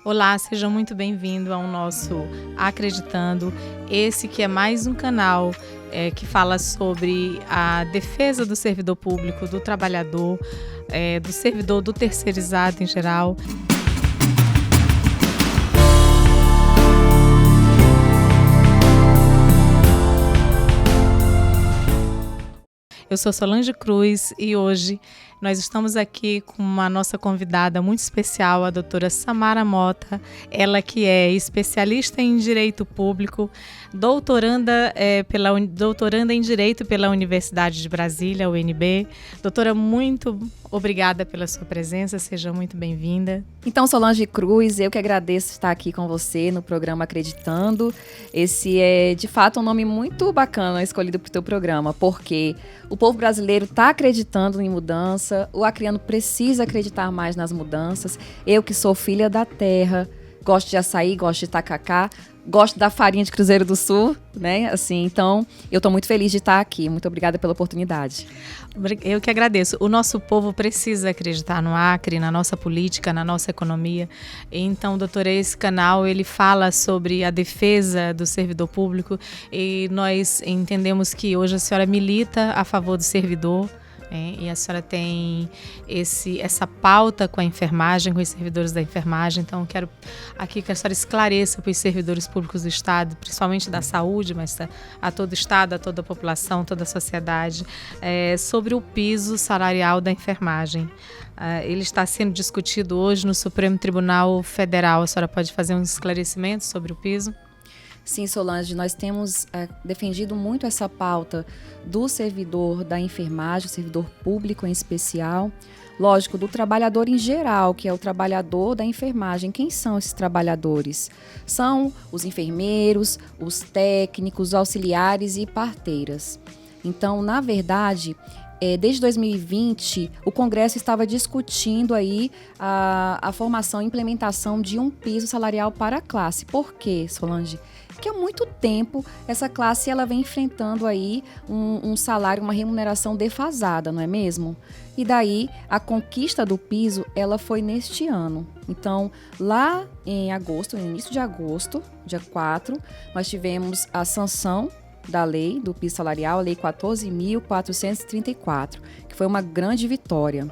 Olá, seja muito bem-vindo ao nosso Acreditando, esse que é mais um canal que fala sobre a defesa do servidor público, do trabalhador, do servidor, do terceirizado em geral. Eu sou Solange Cruz e hoje nós estamos aqui com uma nossa convidada muito especial, a doutora Samara Mota, ela que é especialista em Direito Público, doutoranda em Direito pela Universidade de Brasília, UNB. Doutora, muito obrigada pela sua presença, seja muito bem-vinda. Então, Solange Cruz, eu que agradeço estar aqui com você no programa Acreditando. Esse é, de fato, um nome muito bacana escolhido para o teu programa, porque o povo brasileiro está acreditando em mudança, o acreano precisa acreditar mais nas mudanças. Eu que sou filha da terra, gosto de açaí, gosto de tacacá, gosto da farinha de Cruzeiro do Sul, né? Assim, então, eu estou muito feliz de estar aqui. Muito obrigada pela oportunidade. Eu que agradeço. O nosso povo precisa acreditar no Acre, na nossa política, na nossa economia. Então, doutora, esse canal, ele fala sobre a defesa do servidor público e nós entendemos que hoje a senhora milita a favor do servidor. E a senhora tem essa pauta com a enfermagem, com os servidores da enfermagem. Então, quero aqui que a senhora esclareça para os servidores públicos do Estado, principalmente da saúde, mas a todo o Estado, a toda a população, toda a sociedade, sobre o piso salarial da enfermagem. Ele está sendo discutido hoje no Supremo Tribunal Federal. A senhora pode fazer um esclarecimento sobre o piso? Sim, Solange, nós temos defendido muito essa pauta do servidor da enfermagem, o servidor público em especial, lógico, do trabalhador em geral, que é o trabalhador da enfermagem. Quem são esses trabalhadores? São os enfermeiros, os técnicos, auxiliares e parteiras. Então, na verdade, desde 2020, o Congresso estava discutindo aí a formação e implementação de um piso salarial para a classe. Por quê, Solange? Porque há muito tempo essa classe ela vem enfrentando aí um salário, uma remuneração defasada, não é mesmo? E daí a conquista do piso ela foi neste ano. Então, lá em agosto, no início de agosto, dia 4, nós tivemos a sanção da lei do piso salarial, a lei 14.434, que foi uma grande vitória.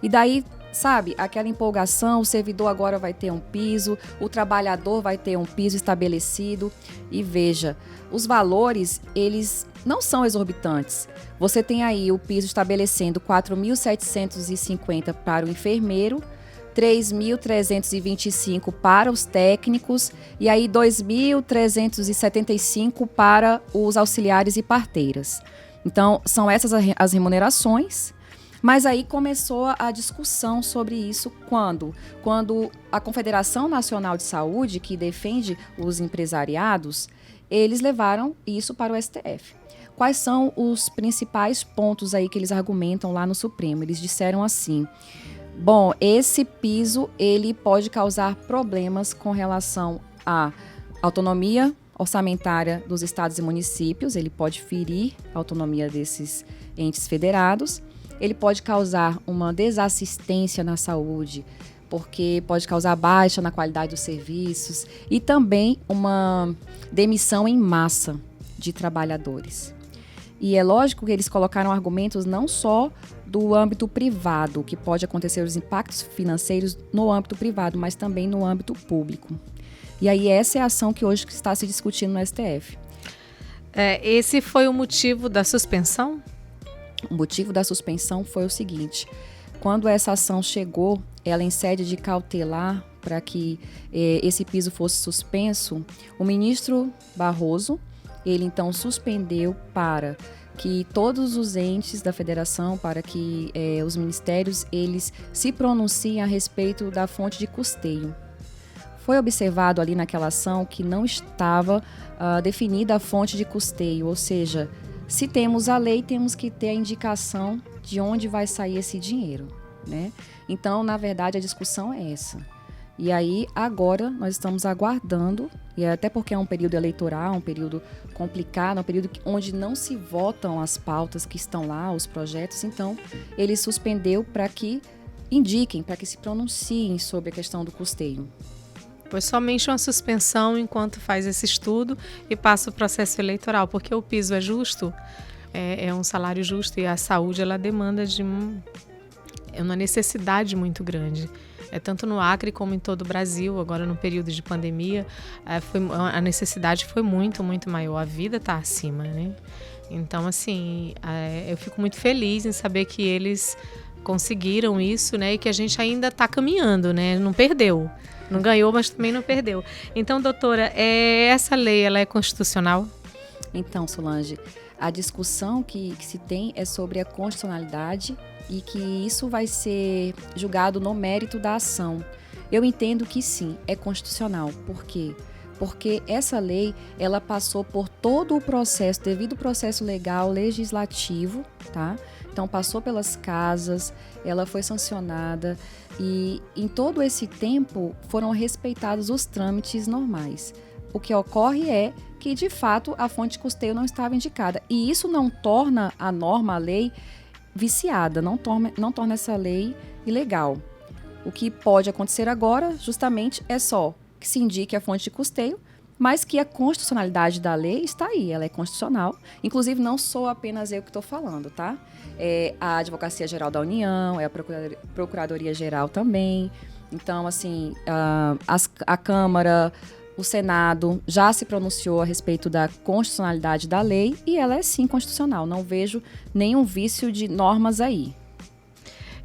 E daí, sabe, aquela empolgação, o servidor agora vai ter um piso, o trabalhador vai ter um piso estabelecido. E veja, os valores, eles não são exorbitantes. Você tem aí o piso estabelecendo 4.750 para o enfermeiro, 3.325 para os técnicos e aí 2.375 para os auxiliares e parteiras. Então, são essas as remunerações. Mas aí começou a discussão sobre isso quando a Confederação Nacional de Saúde, que defende os empresariados, eles levaram isso para o STF. Quais são os principais pontos aí que eles argumentam lá no Supremo? Eles disseram assim: bom, esse piso ele pode causar problemas com relação à autonomia orçamentária dos estados e municípios, ele pode ferir a autonomia desses entes federados. Ele pode causar uma desassistência na saúde, porque pode causar baixa na qualidade dos serviços e também uma demissão em massa de trabalhadores. E é lógico que eles colocaram argumentos não só do âmbito privado, que pode acontecer os impactos financeiros no âmbito privado, mas também no âmbito público. E aí essa é a ação que hoje está se discutindo no STF. Esse foi o motivo da suspensão? O motivo da suspensão foi o seguinte: quando essa ação chegou, ela em sede de cautelar para que esse piso fosse suspenso, o ministro Barroso, ele então suspendeu para que todos os entes da federação, para que os ministérios, eles se pronunciem a respeito da fonte de custeio. Foi observado ali naquela ação que não estava definida a fonte de custeio, ou seja, se temos a lei, temos que ter a indicação de onde vai sair esse dinheiro, né? Então, na verdade, a discussão é essa. E aí, agora, nós estamos aguardando, e até porque é um período eleitoral, um período complicado, um período onde não se votam as pautas que estão lá, os projetos, então, ele suspendeu para que indiquem, para que se pronunciem sobre a questão do custeio. Pois somente uma suspensão enquanto faz esse estudo e passa o processo eleitoral, porque o piso é justo, é um salário justo, e a saúde ela demanda de uma necessidade muito grande. Tanto no Acre como em todo o Brasil, agora no período de pandemia, a necessidade foi muito, muito maior. A vida está acima, né? Então, assim, eu fico muito feliz em saber que eles conseguiram isso, né? E que a gente ainda está caminhando, né? Não perdeu. Não ganhou, mas também não perdeu. Então, doutora, essa lei ela é constitucional? Então, Solange, a discussão que se tem é sobre a constitucionalidade e que isso vai ser julgado no mérito da ação. Eu entendo que sim, é constitucional. Por quê? Porque essa lei, ela passou por todo o processo, devido ao processo legal, legislativo, tá? Então, passou pelas casas, ela foi sancionada e em todo esse tempo foram respeitados os trâmites normais. O que ocorre é que, de fato, a fonte de custeio não estava indicada. E isso não torna a norma, a lei, viciada, não torna essa lei ilegal. O que pode acontecer agora, justamente, é só que se indique a fonte de custeio, mas que a constitucionalidade da lei está aí, ela é constitucional. Inclusive, não sou apenas eu que estou falando, tá? É a Advocacia Geral da União, é a Procuradoria Geral também. Então, assim, a Câmara, o Senado já se pronunciou a respeito da constitucionalidade da lei e ela é sim constitucional. Não vejo nenhum vício de normas aí.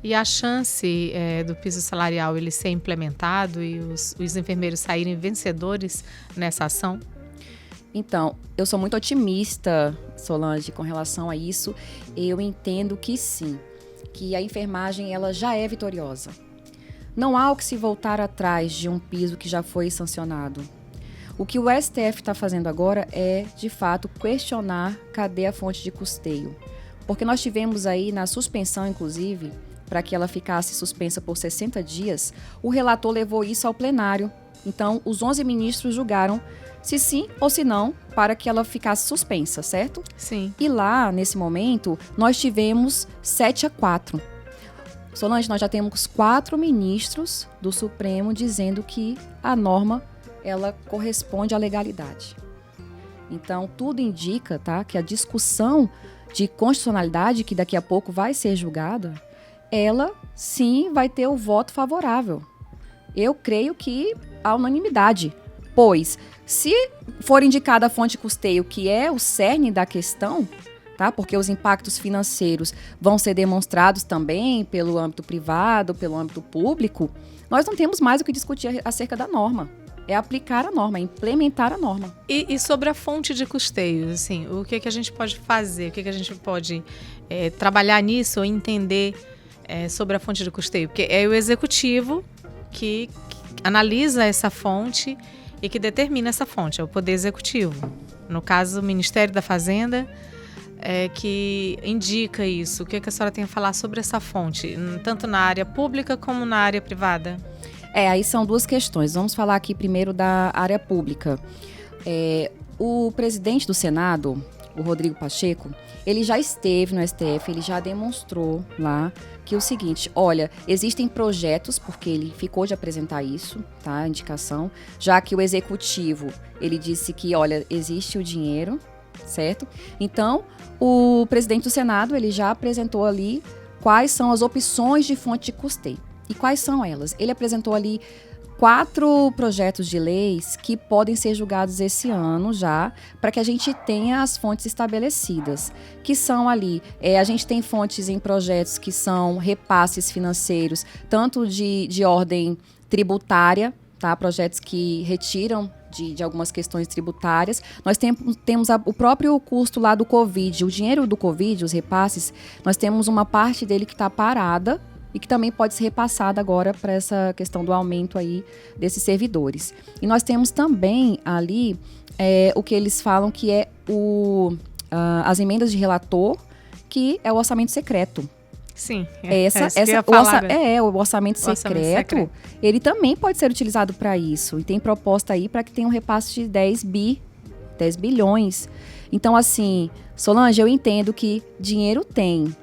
E a chance do piso salarial ele ser implementado e os enfermeiros saírem vencedores nessa ação? Então, eu sou muito otimista, Solange, com relação a isso. Eu entendo que sim, que a enfermagem ela já é vitoriosa. Não há o que se voltar atrás de um piso que já foi sancionado. O que o STF está fazendo agora é, de fato, questionar cadê a fonte de custeio. Porque nós tivemos aí, na suspensão, inclusive, para que ela ficasse suspensa por 60 dias, o relator levou isso ao plenário. Então, os 11 ministros julgaram se sim ou se não para que ela ficasse suspensa, certo? Sim. E lá, nesse momento, nós tivemos 7-4. Solange, nós já temos 4 ministros do Supremo dizendo que a norma ela corresponde à legalidade. Então, tudo indica, tá, que a discussão de constitucionalidade, que daqui a pouco vai ser julgada, ela sim vai ter o voto favorável. Eu creio que a unanimidade, pois se for indicada a fonte de custeio, que é o cerne da questão, tá? Porque os impactos financeiros vão ser demonstrados também pelo âmbito privado, pelo âmbito público, nós não temos mais o que discutir acerca da norma. É aplicar a norma, é implementar a norma. E sobre a fonte de custeio, assim, o que a gente pode fazer? O que a gente pode trabalhar nisso ou entender sobre a fonte de custeio? Porque é o executivo que analisa essa fonte e que determina essa fonte, é o Poder Executivo. No caso, o Ministério da Fazenda que indica isso. O que a senhora tem a falar sobre essa fonte, tanto na área pública como na área privada? Aí são duas questões. Vamos falar aqui primeiro da área pública. O presidente do Senado, o Rodrigo Pacheco, ele já esteve no STF, ele já demonstrou lá que é o seguinte, olha, existem projetos, porque ele ficou de apresentar isso, tá, a indicação, já que o executivo, ele disse que, olha, existe o dinheiro, certo? Então, o presidente do Senado, ele já apresentou ali quais são as opções de fonte de custeio. E quais são elas? Ele apresentou ali 4 projetos de leis que podem ser julgados esse ano já, para que a gente tenha as fontes estabelecidas, que são ali, a gente tem fontes em projetos que são repasses financeiros, tanto de ordem tributária, tá? Projetos que retiram de algumas questões tributárias. Nós temos o próprio custo lá do Covid, o dinheiro do Covid, os repasses, nós temos uma parte dele que está parada, e que também pode ser repassada agora para essa questão do aumento aí desses servidores. E nós temos também ali o que eles falam que é as emendas de relator, que é o orçamento secreto. Sim, o orçamento secreto, ele também pode ser utilizado para isso. E tem proposta aí para que tenha um repasse de 10 bilhões. Então, assim, Solange, eu entendo que dinheiro tem.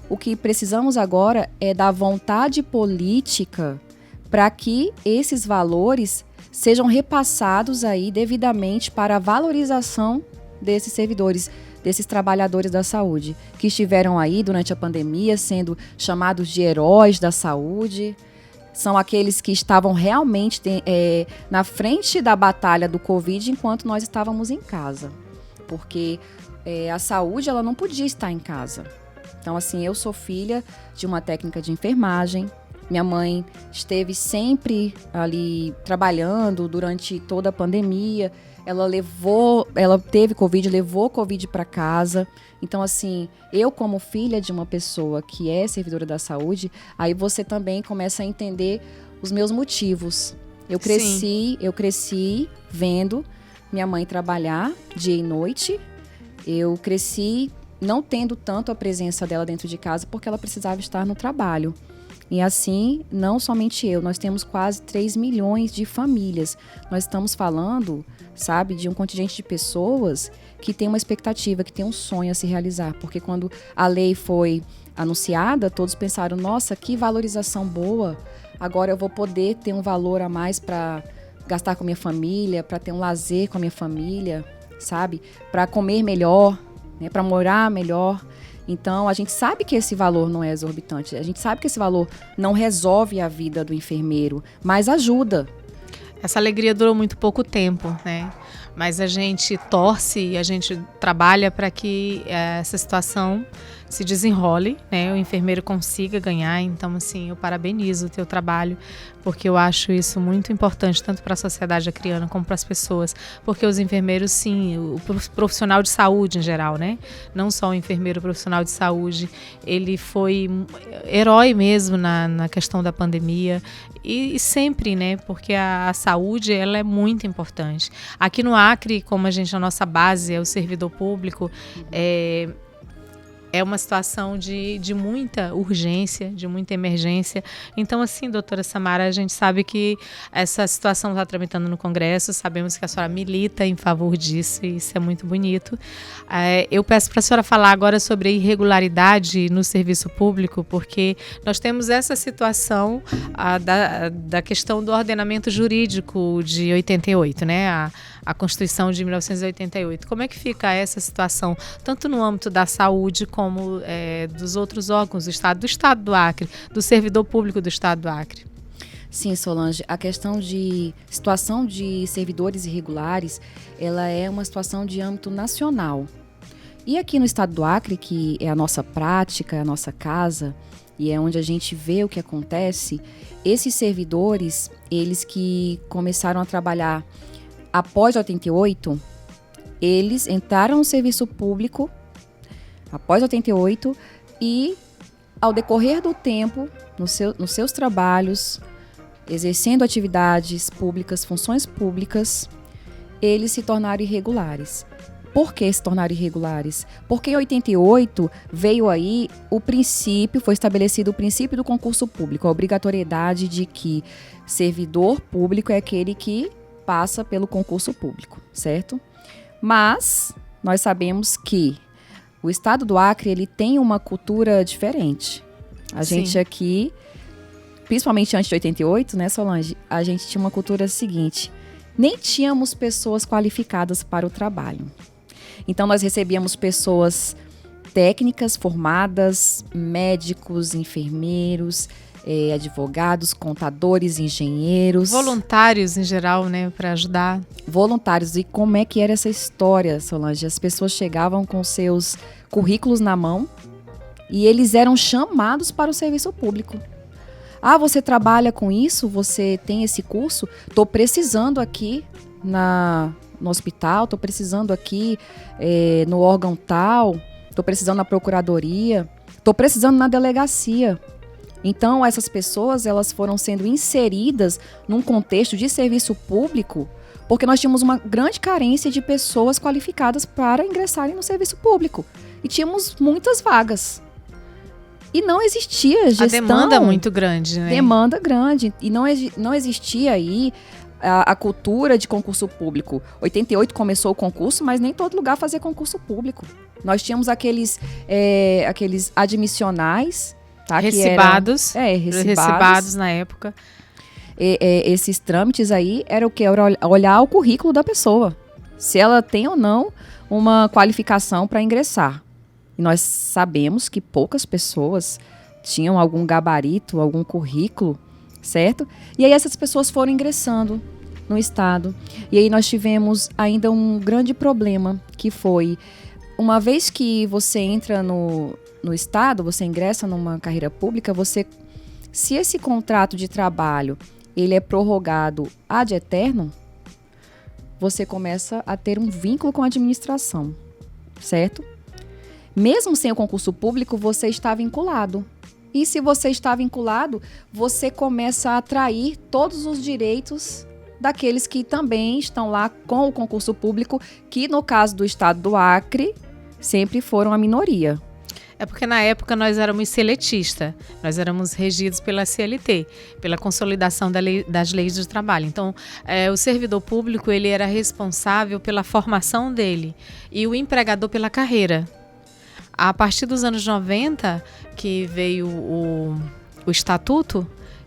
O que precisamos agora é da vontade política para que esses valores sejam repassados aí devidamente para a valorização desses servidores, desses trabalhadores da saúde, que estiveram aí durante a pandemia sendo chamados de heróis da saúde. São aqueles que estavam realmente na frente da batalha do Covid enquanto nós estávamos em casa. Porque a saúde, ela não podia estar em casa. Então, assim, eu sou filha de uma técnica de enfermagem. Minha mãe esteve sempre ali trabalhando durante toda a pandemia. Ela teve Covid, levou Covid para casa. Então, assim, eu como filha de uma pessoa que é servidora da saúde, aí você também começa a entender os meus motivos. Eu cresci vendo minha mãe trabalhar dia e noite. Eu cresci não tendo tanto a presença dela dentro de casa porque ela precisava estar no trabalho. E assim, não somente eu, nós temos quase 3 milhões de famílias. Nós estamos falando, sabe, de um contingente de pessoas que tem uma expectativa, que tem um sonho a se realizar. Porque quando a lei foi anunciada, todos pensaram, nossa, que valorização boa, agora eu vou poder ter um valor a mais para gastar com a minha família, para ter um lazer com a minha família, sabe, para comer melhor, né, para morar melhor. Então, a gente sabe que esse valor não é exorbitante, a gente sabe que esse valor não resolve a vida do enfermeiro, mas ajuda. Essa alegria durou muito pouco tempo, né? Mas a gente torce e a gente trabalha para que essa situação se desenrole, né? O enfermeiro consiga ganhar. Então, assim, eu parabenizo o teu trabalho, porque eu acho isso muito importante, tanto para a sociedade acriana como para as pessoas. Porque os enfermeiros, sim, o profissional de saúde em geral, né? Não só o enfermeiro, o profissional de saúde, ele foi herói mesmo na questão da pandemia. E sempre, né? Porque a saúde, ela é muito importante. Aqui no Acre, como a nossa base é o servidor público, é uma situação de muita urgência, de muita emergência. Então, assim, doutora Samara, a gente sabe que essa situação está tramitando no Congresso, sabemos que a senhora milita em favor disso, e isso é muito bonito. Eu peço para a senhora falar agora sobre a irregularidade no serviço público, porque nós temos essa situação da questão do ordenamento jurídico de 88, né? A Constituição de 1988. Como é que fica essa situação, tanto no âmbito da saúde como dos outros órgãos do Estado do Acre, do servidor público do Estado do Acre? Sim, Solange, a questão de situação de servidores irregulares, ela é uma situação de âmbito nacional. E aqui no Estado do Acre, que é a nossa prática, é a nossa casa, e é onde a gente vê o que acontece, esses servidores, eles que começaram a trabalhar após 88, eles entraram no serviço público após 88 e, ao decorrer do tempo, nos seus trabalhos, exercendo atividades públicas, funções públicas, eles se tornaram irregulares. Por que se tornaram irregulares? Porque em 88 veio aí foi estabelecido o princípio do concurso público, a obrigatoriedade de que servidor público é aquele que passa pelo concurso público, certo? Mas nós sabemos que o Estado do Acre, ele tem uma cultura diferente. A gente aqui, principalmente antes de 88, né, Solange, a gente tinha uma cultura seguinte: nem tínhamos pessoas qualificadas para o trabalho. Então, nós recebíamos pessoas técnicas, formadas, médicos, enfermeiros, advogados, contadores, engenheiros. Voluntários em geral, né, para ajudar. Voluntários. E como é que era essa história, Solange? As pessoas chegavam com seus currículos na mão e eles eram chamados para o serviço público. Ah, você trabalha com isso? Você tem esse curso? Estou precisando aqui no hospital, estou precisando aqui no órgão tal, estou precisando na procuradoria, estou precisando na delegacia. Então, essas pessoas, elas foram sendo inseridas num contexto de serviço público, porque nós tínhamos uma grande carência de pessoas qualificadas para ingressarem no serviço público. E tínhamos muitas vagas. E não existia gestão. A demanda muito grande, né? Demanda grande. E não existia aí a cultura de concurso público. 88 começou o concurso, mas nem todo lugar fazia concurso público. Nós tínhamos aqueles admissionais, tá? Recibados na época. esses trâmites aí era o quê? Era olhar o currículo da pessoa, se ela tem ou não uma qualificação para ingressar. E nós sabemos que poucas pessoas tinham algum gabarito, algum currículo, certo? E aí essas pessoas foram ingressando no Estado. E aí nós tivemos ainda um grande problema, que foi, uma vez que você entra no Estado, você ingressa numa carreira pública, se esse contrato de trabalho ele é prorrogado ad eternum, você começa a ter um vínculo com a administração, certo? Mesmo sem o concurso público, você está vinculado. E se você está vinculado, você começa a atrair todos os direitos daqueles que também estão lá com o concurso público, que no caso do Estado do Acre, sempre foram a minoria. É porque na época nós éramos seletistas, nós éramos regidos pela CLT, pela consolidação das leis do trabalho. Então, o servidor público ele era responsável pela formação dele e o empregador pela carreira. A partir dos anos 90, que veio o estatuto,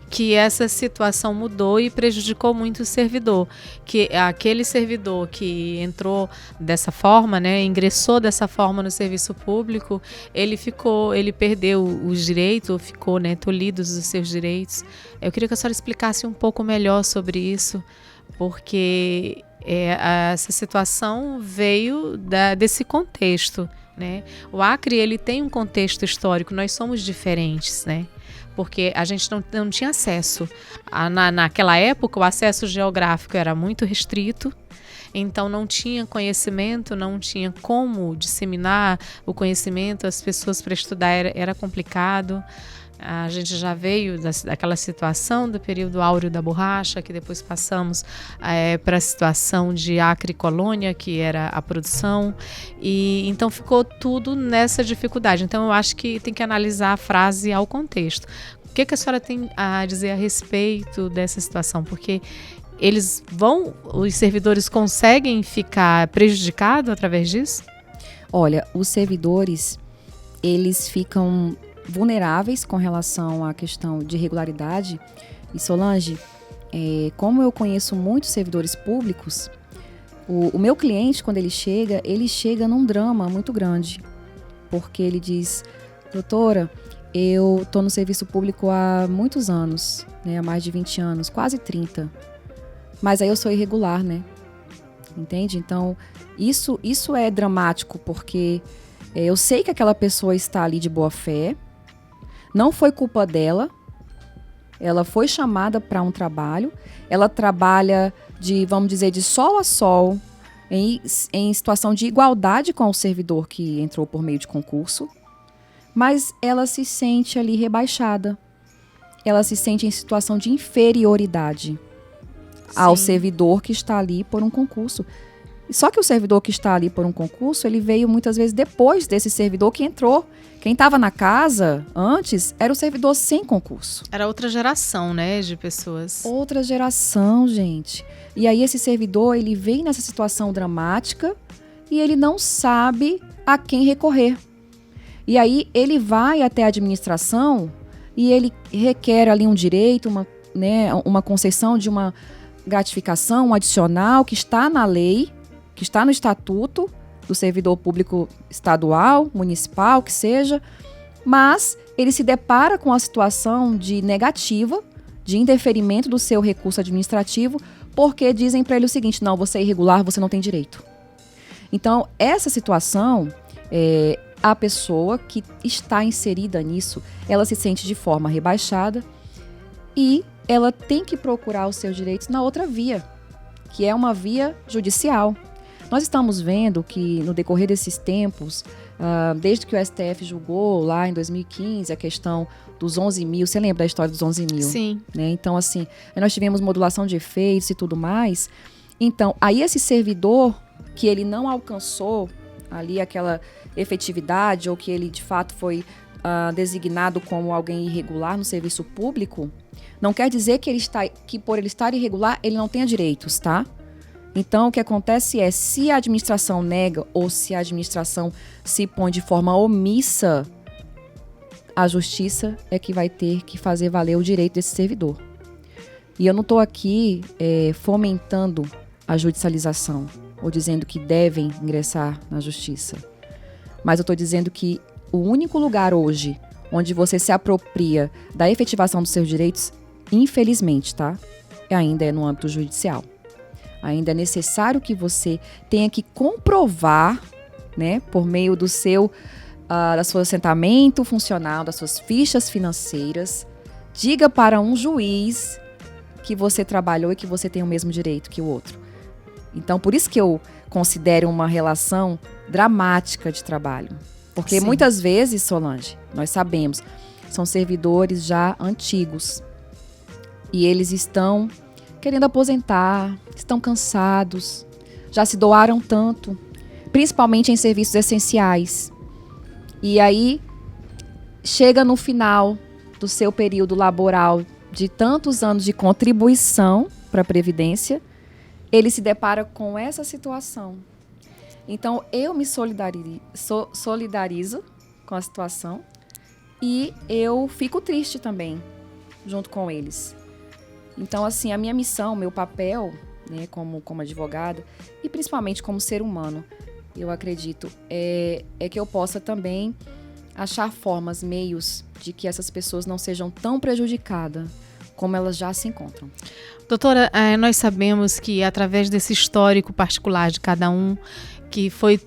que essa situação mudou e prejudicou muito o servidor, que aquele servidor que entrou dessa forma, né, ingressou dessa forma no serviço público, ele perdeu os direitos, ficou, né, tolhido dos seus direitos. Eu queria que a senhora explicasse um pouco melhor sobre isso, porque essa situação veio desse contexto, né? O Acre ele tem um contexto histórico, nós somos diferentes, né? Porque a gente não tinha acesso. Naquela época, o acesso geográfico era muito restrito, então não tinha conhecimento, não tinha como disseminar o conhecimento, as pessoas para estudar era complicado. A gente já veio daquela situação do período áureo da borracha, que depois passamos para a situação de Acre e Colônia, que era a produção, e então ficou tudo nessa dificuldade. Então eu acho que tem que analisar a frase ao contexto. O que a senhora tem a dizer a respeito dessa situação? Porque os servidores conseguem ficar prejudicados através disso? Olha, os servidores, eles ficam vulneráveis com relação à questão de irregularidade. E Solange, como eu conheço muitos servidores públicos, o meu cliente, quando ele chega num drama muito grande, porque ele diz: doutora, eu estou no serviço público há muitos anos, né, há mais de 20 anos, quase 30, mas aí eu sou irregular, né? Entende? Então, isso é dramático, porque eu sei que aquela pessoa está ali de boa fé, não foi culpa dela, ela foi chamada para um trabalho, ela trabalha vamos dizer, de sol a sol, em situação de igualdade com o servidor que entrou por meio de concurso, mas ela se sente ali rebaixada, ela se sente em situação de inferioridade ao servidor que está ali por um concurso. Só que o servidor que está ali por um concurso, ele veio muitas vezes depois desse servidor que entrou. Quem estava na casa antes era o servidor sem concurso. Era outra geração, né, de pessoas. Outra geração, gente. E aí esse servidor, ele vem nessa situação dramática e ele não sabe a quem recorrer. E aí ele vai até a administração e ele requer ali um direito, uma concessão de uma gratificação, um adicional que está na lei, que está no estatuto do servidor público estadual, municipal, que seja, mas ele se depara com a situação de negativa, de indeferimento do seu recurso administrativo, porque dizem para ele o seguinte: não, você é irregular, você não tem direito. Então, essa situação, a pessoa que está inserida nisso, ela se sente de forma rebaixada e ela tem que procurar os seus direitos na outra via, que é uma via judicial. Nós estamos vendo que no decorrer desses tempos, desde que o STF julgou lá em 2015 a questão dos 11 mil, você lembra da história dos 11 mil? Sim. Né? Então, assim, nós tivemos modulação de efeitos e tudo mais. Então, aí esse servidor que ele não alcançou ali aquela efetividade, ou que ele de fato foi designado como alguém irregular no serviço público, não quer dizer que por ele estar irregular, ele não tenha direitos, tá? Então, o que acontece é, se a administração nega ou se a administração se põe de forma omissa, a justiça é que vai ter que fazer valer o direito desse servidor. E eu não estou aqui fomentando a judicialização ou dizendo que devem ingressar na justiça. Mas eu estou dizendo que o único lugar hoje onde você se apropria da efetivação dos seus direitos, infelizmente, tá? Ainda é no âmbito judicial. Ainda é necessário que você tenha que comprovar, né, por meio do seu assentamento funcional, das suas fichas financeiras, diga para um juiz que você trabalhou e que você tem o mesmo direito que o outro. Então, por isso que eu considero uma relação dramática de trabalho. Porque Sim. Muitas vezes, Solange, nós sabemos, são servidores já antigos. E eles estão querendo aposentar, estão cansados, já se doaram tanto, principalmente em serviços essenciais. E aí, chega no final do seu período laboral de tantos anos de contribuição para a Previdência, ele se depara com essa situação. Então, eu me solidarizo com a situação e eu fico triste também, junto com eles. Então, assim, a minha missão, meu papel, né, como advogada e principalmente como ser humano, eu acredito, é que eu possa também achar formas, meios de que essas pessoas não sejam tão prejudicadas como elas já se encontram. Doutora, nós sabemos que através desse histórico particular de cada um, que foi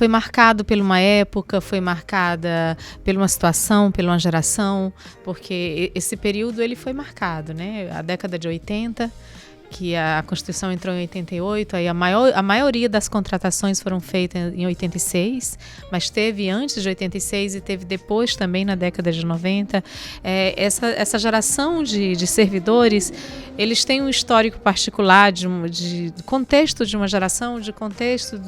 marcado por uma época, foi marcada por uma situação, por uma geração, porque esse período ele foi marcado, né? A década de 80, que a Constituição entrou em 88, aí a maioria das contratações foram feitas em 86, mas teve antes de 86 e teve depois também na década de 90. Essa geração de servidores, eles têm um histórico particular de contexto de uma geração, de contexto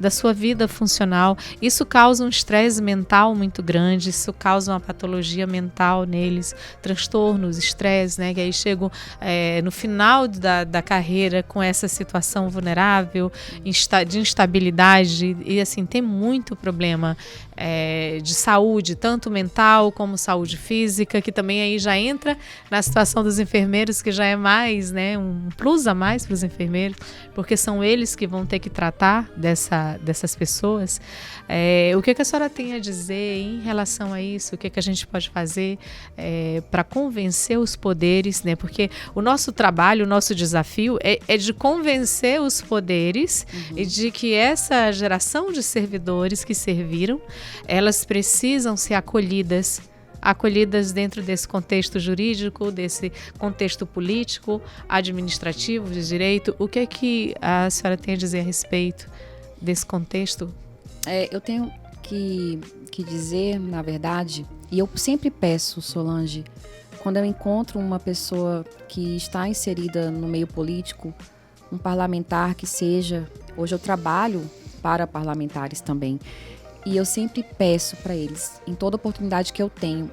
da sua vida funcional. Isso causa um estresse mental muito grande, isso causa uma patologia mental neles, transtornos, estresse, né, que aí chegam no final da carreira com essa situação vulnerável, de instabilidade, e assim, tem muito problema de saúde, tanto mental como saúde física, que também aí já entra na situação dos enfermeiros, que já é mais, né, um plus a mais para os enfermeiros, porque são eles que vão ter que tratar dessas pessoas. O que a senhora tem a dizer em relação a isso? O que a gente pode fazer para convencer os poderes, né? Porque o nosso trabalho, o nosso desafio é de convencer os poderes e de que essa geração de servidores que serviram, elas precisam ser acolhidas dentro desse contexto jurídico, desse contexto político, administrativo, de direito. O que é que a senhora tem a dizer a respeito desse contexto? Eu tenho que dizer, na verdade, e eu sempre peço, Solange, quando eu encontro uma pessoa que está inserida no meio político, um parlamentar que seja, hoje eu trabalho para parlamentares também, e eu sempre peço para eles, em toda oportunidade que eu tenho,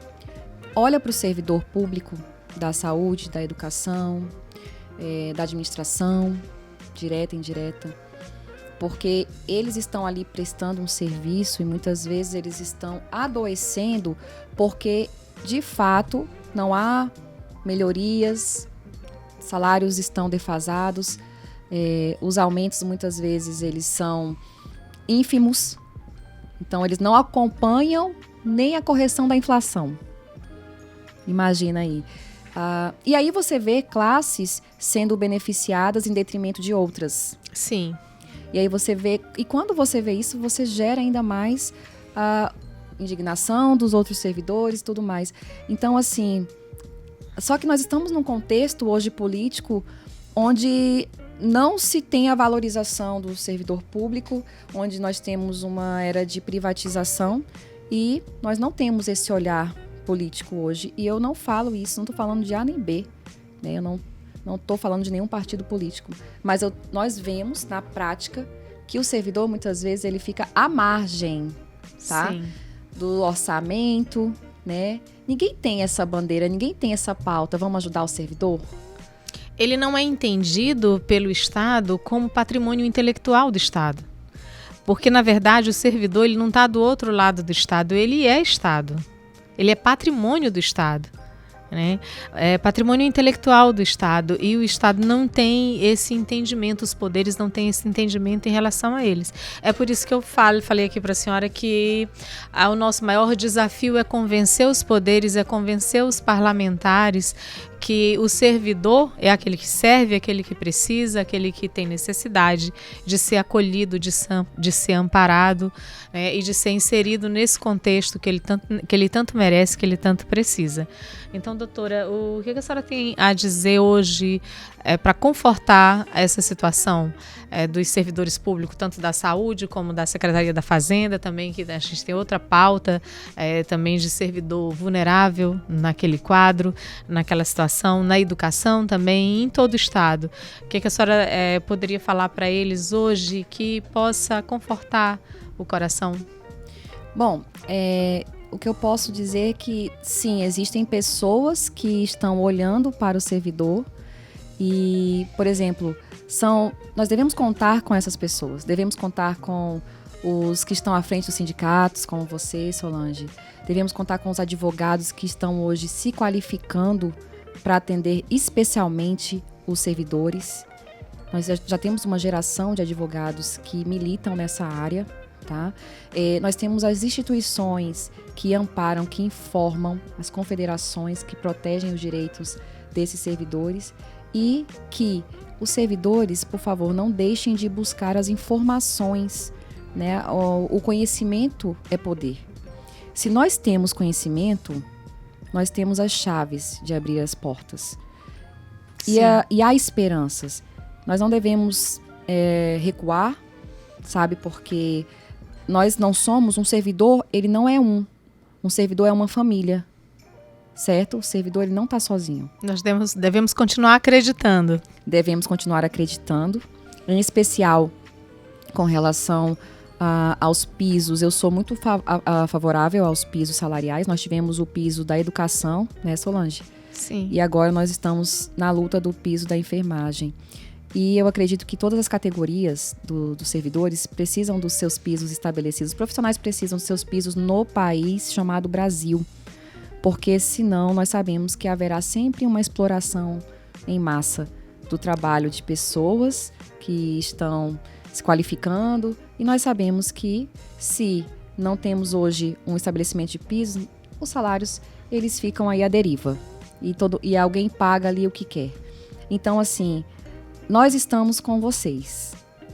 olha para o servidor público da saúde, da educação, da administração, direta e indireta, porque eles estão ali prestando um serviço e muitas vezes eles estão adoecendo porque, de fato, não há melhorias, salários estão defasados, os aumentos muitas vezes eles são ínfimos, então eles não acompanham nem a correção da inflação. Imagina aí. E aí você vê classes sendo beneficiadas em detrimento de outras. Sim. E aí você vê, e quando você vê isso, você gera ainda mais a indignação dos outros servidores e tudo mais. Então, assim, só que nós estamos num contexto hoje político onde não se tem a valorização do servidor público, onde nós temos uma era de privatização e nós não temos esse olhar político hoje. E eu não falo isso, não estou falando de A nem B, né? Eu não estou falando de nenhum partido político, mas nós vemos na prática que o servidor muitas vezes ele fica à margem, tá? Sim. Do orçamento, né? Ninguém tem essa bandeira, ninguém tem essa pauta. Vamos ajudar o servidor? Ele não é entendido pelo Estado como patrimônio intelectual do Estado. Porque, na verdade, o servidor ele não está do outro lado do Estado, ele é Estado. Ele é patrimônio do Estado. né? É patrimônio intelectual do Estado, e o Estado não tem esse entendimento, os poderes não têm esse entendimento em relação a eles. É por isso que eu falei aqui para a senhora que o nosso maior desafio é convencer os poderes, é convencer os parlamentares que o servidor é aquele que serve, aquele que precisa, aquele que tem necessidade de ser acolhido, de ser amparado, né, e de ser inserido nesse contexto que ele tanto merece, que ele tanto precisa. Então, doutora, o que a senhora tem a dizer hoje para confortar essa situação dos servidores públicos, tanto da saúde como da Secretaria da Fazenda, também, que a gente tem outra pauta também de servidor vulnerável naquele quadro, naquela situação, na educação também, em todo o Estado. O que a senhora poderia falar para eles hoje que possa confortar o coração? Bom, o que eu posso dizer é que, sim, existem pessoas que estão olhando para o servidor e, por exemplo, nós devemos contar com essas pessoas, devemos contar com os que estão à frente dos sindicatos, como você, Solange. Devemos contar com os advogados que estão hoje se qualificando para atender especialmente os servidores. Nós já temos uma geração de advogados que militam nessa área. Tá? Nós temos as instituições que amparam, que informam, as confederações que protegem os direitos desses servidores e que os servidores, por favor, não deixem de buscar as informações, né? O conhecimento é poder. Se nós temos conhecimento, nós temos as chaves de abrir as portas. E há esperanças. Nós não devemos recuar, sabe, porque nós não somos um servidor, ele não é um servidor é uma família, certo? O servidor, ele não está sozinho. Nós devemos continuar acreditando. Devemos continuar acreditando, em especial com relação aos pisos. Eu sou muito favorável aos pisos salariais. Nós tivemos o piso da educação, né, Solange? Sim. E agora nós estamos na luta do piso da enfermagem. E eu acredito que todas as categorias dos servidores precisam dos seus pisos estabelecidos. Os profissionais precisam dos seus pisos no país chamado Brasil. Porque senão nós sabemos que haverá sempre uma exploração em massa do trabalho de pessoas que estão se qualificando. E nós sabemos que se não temos hoje um estabelecimento de pisos, os salários eles ficam aí à deriva. E alguém paga ali o que quer. Então, assim, nós estamos com vocês.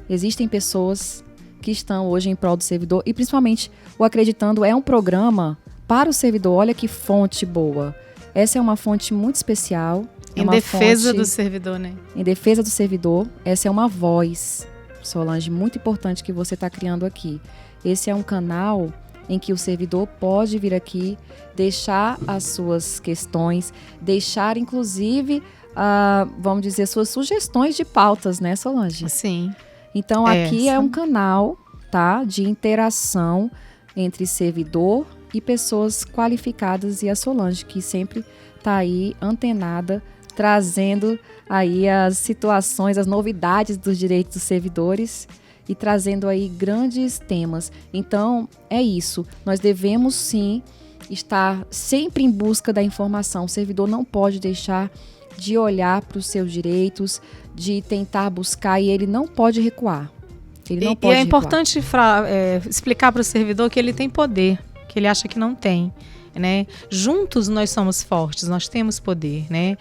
Existem pessoas que estão hoje em prol do servidor e principalmente o Acreditando é um programa para o servidor. Olha que fonte boa. Essa é uma fonte muito especial. Em defesa do servidor, né? Em defesa do servidor. Essa é uma voz, Solange, muito importante que você está criando aqui. Esse é um canal em que o servidor pode vir aqui, deixar as suas questões, deixar inclusive vamos dizer, suas sugestões de pautas, né, Solange? Sim. Então, aqui é um canal, tá, de interação entre servidor e pessoas qualificadas e a Solange, que sempre está aí antenada, trazendo aí as situações, as novidades dos direitos dos servidores e trazendo aí grandes temas. Então, é isso. Nós devemos, sim, estar sempre em busca da informação. O servidor não pode deixar de olhar para os seus direitos, de tentar buscar, e ele não pode recuar. Ele não pode recuar. Importante explicar para o servidor que ele tem poder, que ele acha que não tem. Né? Juntos nós somos fortes, nós temos poder, né?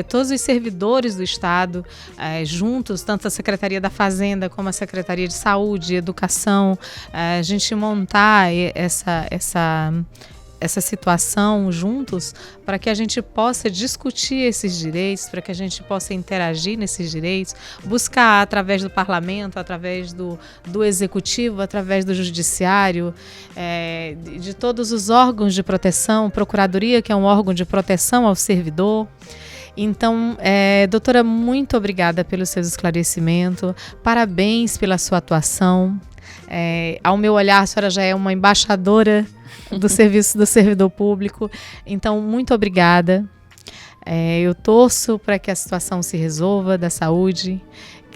Todos os servidores do Estado, juntos, tanto a Secretaria da Fazenda como a Secretaria de Saúde, Educação, a gente montar essa situação juntos para que a gente possa discutir esses direitos, para que a gente possa interagir nesses direitos, buscar através do parlamento, através do executivo, através do judiciário, de todos os órgãos de proteção, procuradoria, que é um órgão de proteção ao servidor. Então, doutora, muito obrigada pelo seu esclarecimento, parabéns pela sua atuação. Ao meu olhar, a senhora já é uma embaixadora do serviço do servidor público, então muito obrigada. Eu torço para que a situação se resolva da saúde,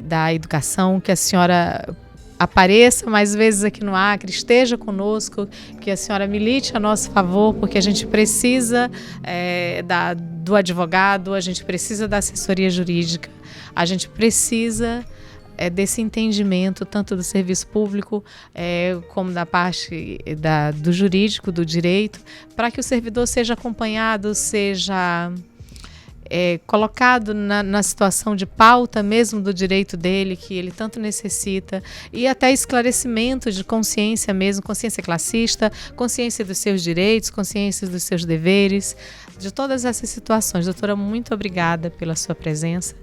da educação, que a senhora apareça mais vezes aqui no Acre, esteja conosco, que a senhora milite a nosso favor, porque a gente precisa do advogado, a gente precisa da assessoria jurídica, a gente precisa desse entendimento tanto do serviço público como da parte do jurídico, do direito, para que o servidor seja acompanhado, seja colocado na situação de pauta mesmo do direito dele, que ele tanto necessita, e até esclarecimento de consciência mesmo, consciência classista, consciência dos seus direitos, consciência dos seus deveres, de todas essas situações. Doutora, muito obrigada pela sua presença.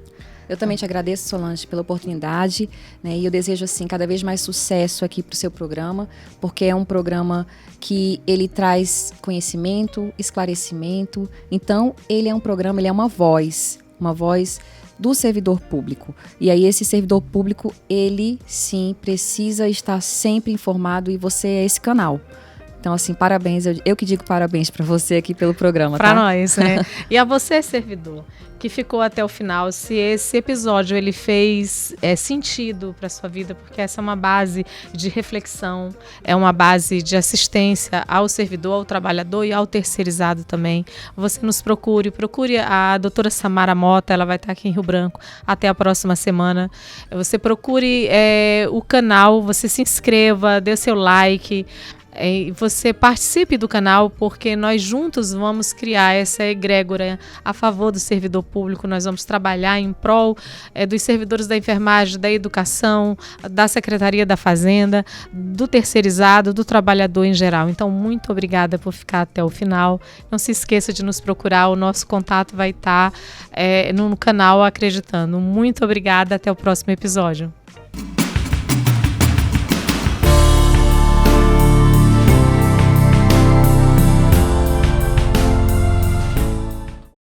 Eu também te agradeço, Solange, pela oportunidade, né? E eu desejo, assim, cada vez mais sucesso aqui para o seu programa, porque é um programa que ele traz conhecimento, esclarecimento. Então, ele é um programa, ele é uma voz do servidor público. E aí, esse servidor público, ele, sim, precisa estar sempre informado, e você é esse canal. Então, assim, parabéns. Eu que digo parabéns para você aqui pelo programa, tá? Para nós, né? E a você, servidor, que ficou até o final, se esse episódio ele fez sentido para sua vida, porque essa é uma base de reflexão, é uma base de assistência ao servidor, ao trabalhador e ao terceirizado também. Você nos procure a doutora Samara Mota, ela vai estar aqui em Rio Branco até a próxima semana. Você procure o canal, você se inscreva, dê seu like, você participe do canal, porque nós juntos vamos criar essa egrégora a favor do servidor público. Nós vamos trabalhar em prol dos servidores da enfermagem, da educação, da Secretaria da Fazenda, do terceirizado, do trabalhador em geral. Então, muito obrigada por ficar até o final. Não se esqueça de nos procurar, o nosso contato vai estar no canal Acreditando. Muito obrigada, até o próximo episódio.